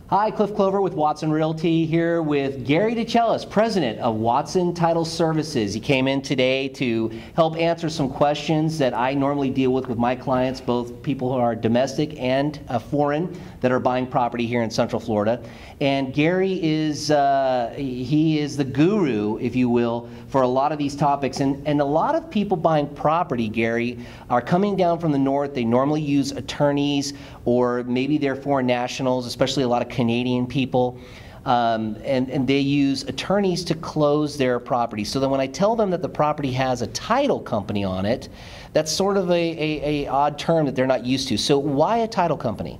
Hi, Cliff Clover with Watson Realty here with Gary DeChellis, President of Watson Title Services. He came in today to help answer some questions that I normally deal with my clients, both people who are domestic and foreign that are buying property here in Central Florida. And Gary is he is the guru, if you will, for a lot of these topics. And a lot of people buying property, Gary, are coming down from the north. They normally use attorneys, or maybe they're foreign nationals, especially a lot of Canadian people, and they use attorneys to close their property. So then when I tell them that the property has a title company on it, that's sort of a odd term that they're not used to. So why a title company?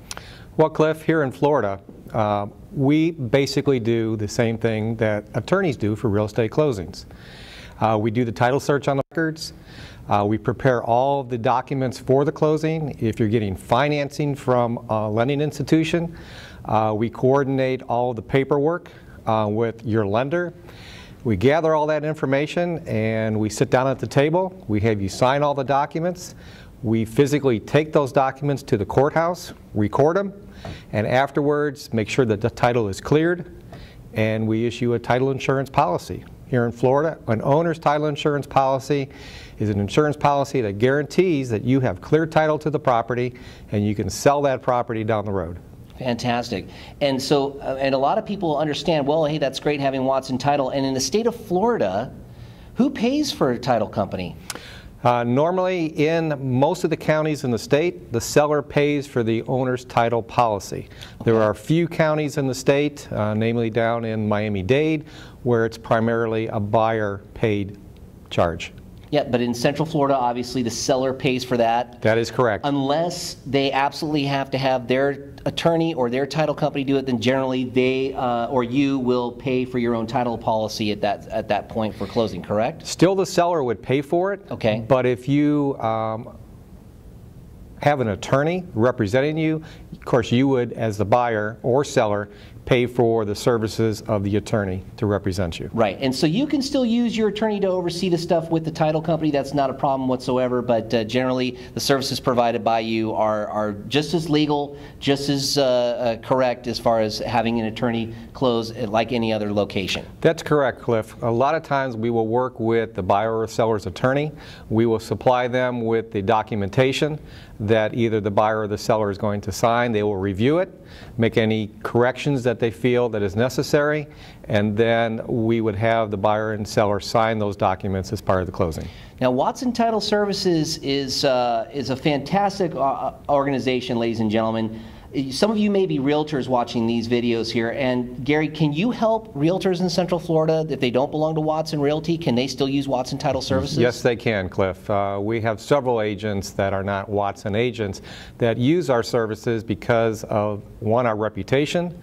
Well, Cliff, here in Florida, we basically do the same thing that attorneys do for real estate closings. We do the title search on the records. We prepare all of the documents for the closing. If you're getting financing from a lending institution, we coordinate all the paperwork with your lender. We gather all that information and we sit down at the table. We have you sign all the documents. We physically take those documents to the courthouse, record them, and afterwards make sure that the title is cleared, and we issue a title insurance policy. Here in Florida, an owner's title insurance policy is an insurance policy that guarantees that you have clear title to the property and you can sell that property down the road. Fantastic. And so, and a lot of people understand, well, hey, that's great having Watson Title. And in the state of Florida, who pays for a title company? Normally, in most of the counties in the state, the seller pays for the owner's title policy. Okay. There are a few counties in the state, namely down in Miami-Dade, where it's primarily a buyer-paid charge. Yeah, but in Central Florida, obviously, the seller pays for that. That is correct. Unless they absolutely have to have their attorney or their title company do it, then generally they or you will pay for your own title policy at that point for closing, correct? Still, the seller would pay for it. Okay. But if you have an attorney representing you, of course you would, as the buyer or seller, pay for the services of the attorney to represent you. Right, and so you can still use your attorney to oversee the stuff with the title company. That's not a problem whatsoever, but generally the services provided by you are just as legal, just as correct as far as having an attorney close like any other location. That's correct, Cliff. A lot of times we will work with the buyer or seller's attorney. We will supply them with the documentation that either the buyer or the seller is going to sign. They will review it, make any corrections that they feel that is necessary, and then we would have the buyer and seller sign those documents as part of the closing. Now, Watson Title Services is a fantastic organization, ladies and gentlemen. Some of you may be realtors watching these videos here, and Gary, can you help realtors in Central Florida if they don't belong to Watson Realty? Can they still use Watson Title Services? Yes, they can, Cliff. We have several agents that are not Watson agents that use our services because of, one, our reputation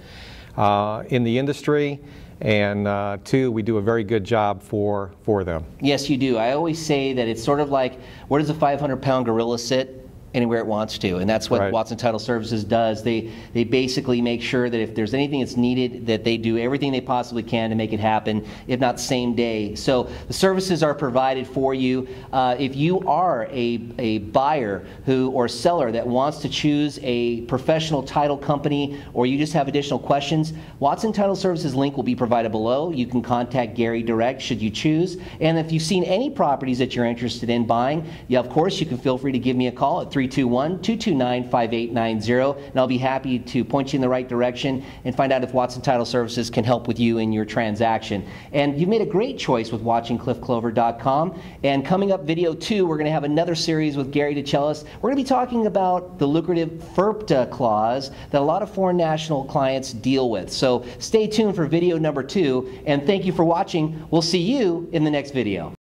in the industry, and two, we do a very good job for them. Yes, you do. I always say that it's sort of like, where does a 500-pound gorilla sit? Anywhere it wants to, and that's what right. Watson Title Services does. They basically make sure that if there's anything that's needed, that they do everything they possibly can to make it happen, if not same day. So the services are provided for you. If you are a buyer or seller that wants to choose a professional title company, or you just have additional questions, Watson Title Services link will be provided below. You can contact Gary direct should you choose. And if you've seen any properties that you're interested in buying, of course you can feel free to give me a call at 321-229-5890, and I'll be happy to point you in the right direction and find out if Watson Title Services can help with you in your transaction. And you've made a great choice with watching CliffClover.com. And coming up, video 2, we're going to have another series with Gary DeChellis. We're going to be talking about the lucrative FIRPTA clause that a lot of foreign national clients deal with. So stay tuned for video number 2, and thank you for watching. We'll see you in the next video.